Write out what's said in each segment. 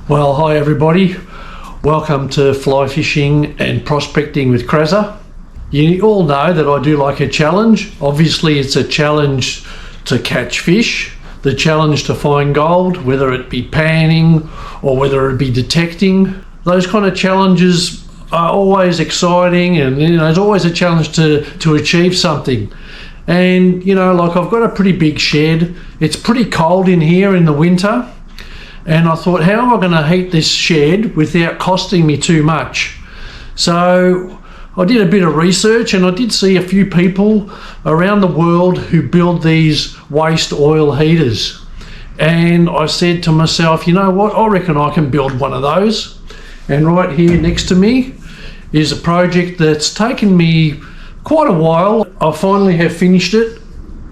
Well, hi everybody. Welcome to Fly Fishing and Prospecting with Kraza. You all know that I do like a challenge. Obviously, it's a challenge to catch fish, the challenge to find gold, whether it be panning or whether it be detecting. Those kind of challenges are always exciting, and it's always a challenge to achieve something. And like I've got a pretty big shed. It's pretty cold in here in the winter. And I thought, how am I going to heat this shed without costing me too much? So I did a bit of research, and I did see a few people around the world who build these waste oil heaters. And I said to myself, you know what, I reckon I can build one of those. And right here next to me is a project that's taken me quite a while. I finally have finished it.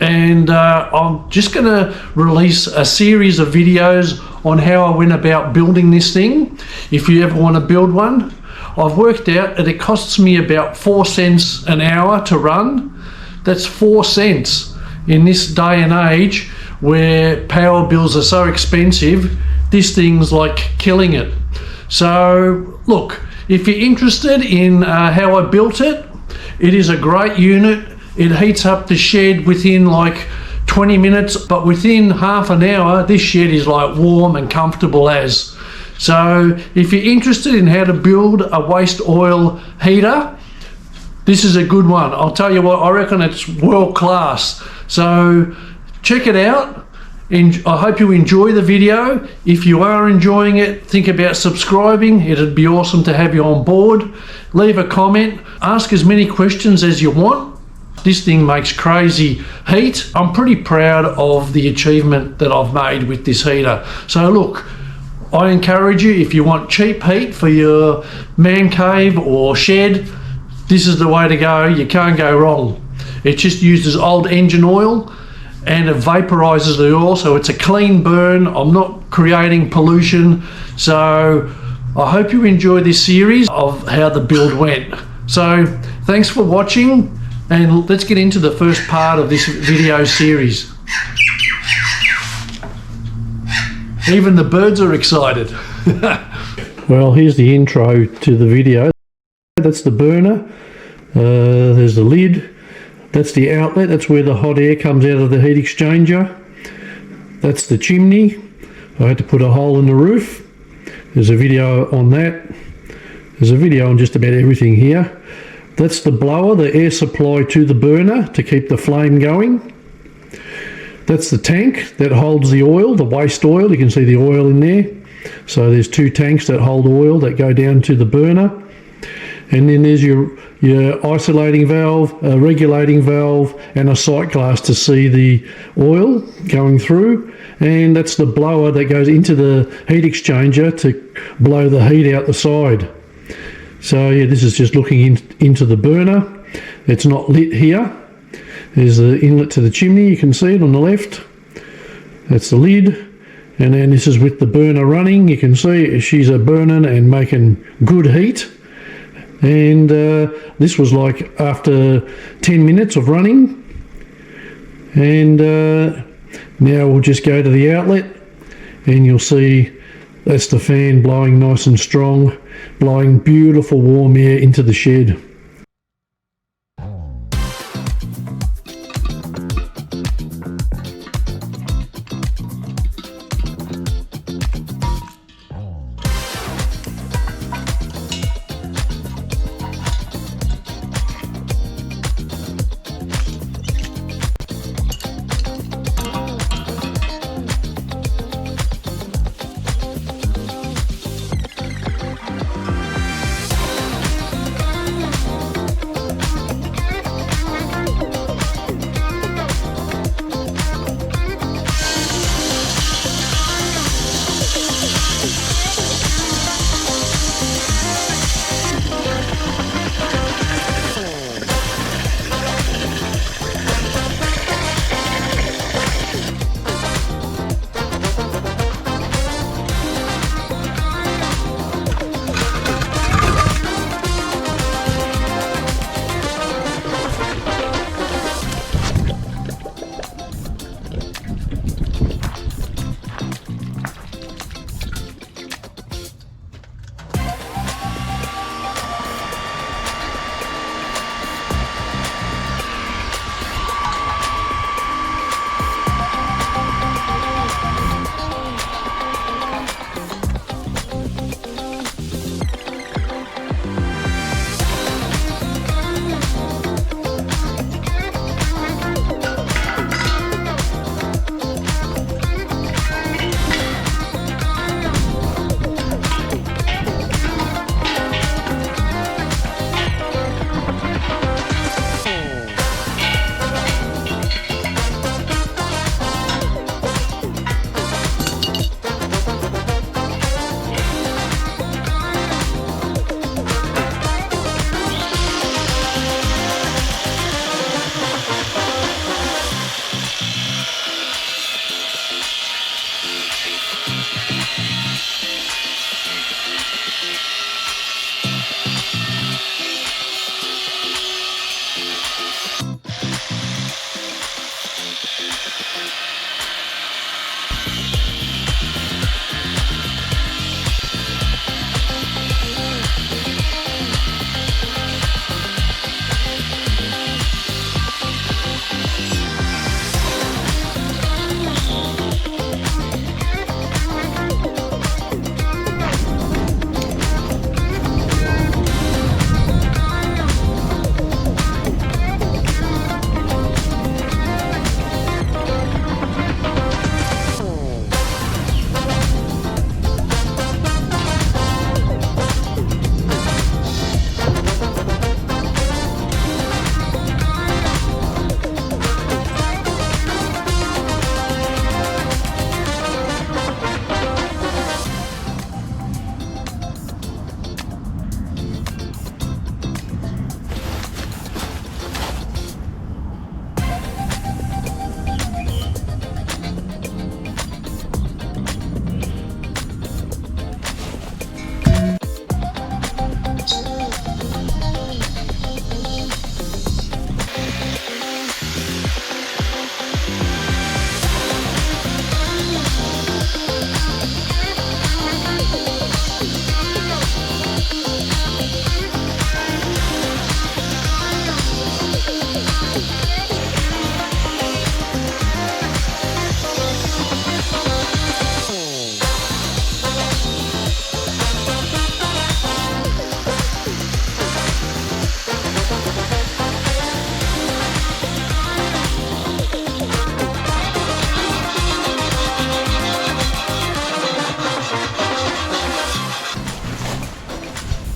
And I'm just going to release a series of videos on how I went about building this thing. If you ever want to build one, I've worked out that it costs me about 4 cents an hour to run. That's 4 cents in this day and age where power bills are so expensive. This thing's like killing it. So look, if you're interested in how I built it, it is a great unit. It heats up the shed within like 20 minutes, but within half an hour, this shed is like warm and comfortable as. So if you're interested in how to build a waste oil heater, this is a good one. I'll tell you what, I reckon it's world class. So check it out. And I hope you enjoy the video. If you are enjoying it, think about subscribing. It'd be awesome to have you on board. Leave a comment, ask as many questions as you want. This thing makes crazy heat. I'm pretty proud of the achievement that I've made with this heater. So look, I encourage you, if you want cheap heat for your man cave or shed, this is the way to go. You can't go wrong. It just uses old engine oil and it vaporizes the oil, so it's a clean burn. I'm not creating pollution. So I hope you enjoy this series of how the build went. So thanks for watching. And let's get into the first part of this video series. Even the birds are excited. Well, here's the intro to the video. That's the burner. There's the lid. That's the outlet. That's where the hot air comes out of the heat exchanger. That's the chimney. I had to put a hole in the roof. There's a video on that. There's a video on just about everything here. That's the blower, the air supply to the burner to keep the flame going. That's the tank that holds the oil, the waste oil. You can see the oil in there. So there's 2 tanks that hold oil that go down to the burner. And then there's your isolating valve, a regulating valve, and a sight glass to see the oil going through. And that's the blower that goes into the heat exchanger to blow the heat out the side. So yeah, this is just looking into the burner. It's not lit here. There's the inlet to the chimney. You can see it on the left. That's the lid. And then this is with the burner running. You can see she's burning and making good heat. And this was like after 10 minutes of running. And now we'll just go to the outlet and you'll see that's the fan blowing nice and strong, blowing beautiful warm air into the shed.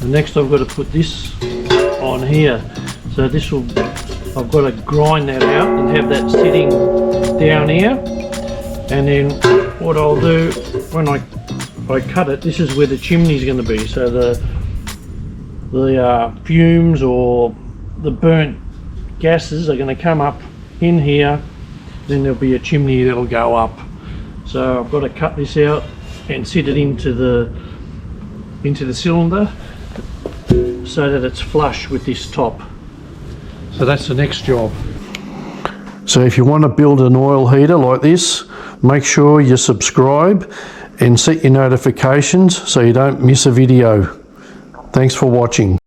And next I've got to put this on here. So this will, I've got to grind that out and have that sitting down here. And then what I'll do when I cut it, this is where the chimney is going to be. So the fumes or the burnt gases are going to come up in here. Then there'll be a chimney that'll go up. So I've got to cut this out and sit it into the cylinder so that it's flush with this top. So that's the next job. So if you want to build an oil heater like this, make sure you subscribe and set your notifications so you don't miss a video. Thanks for watching.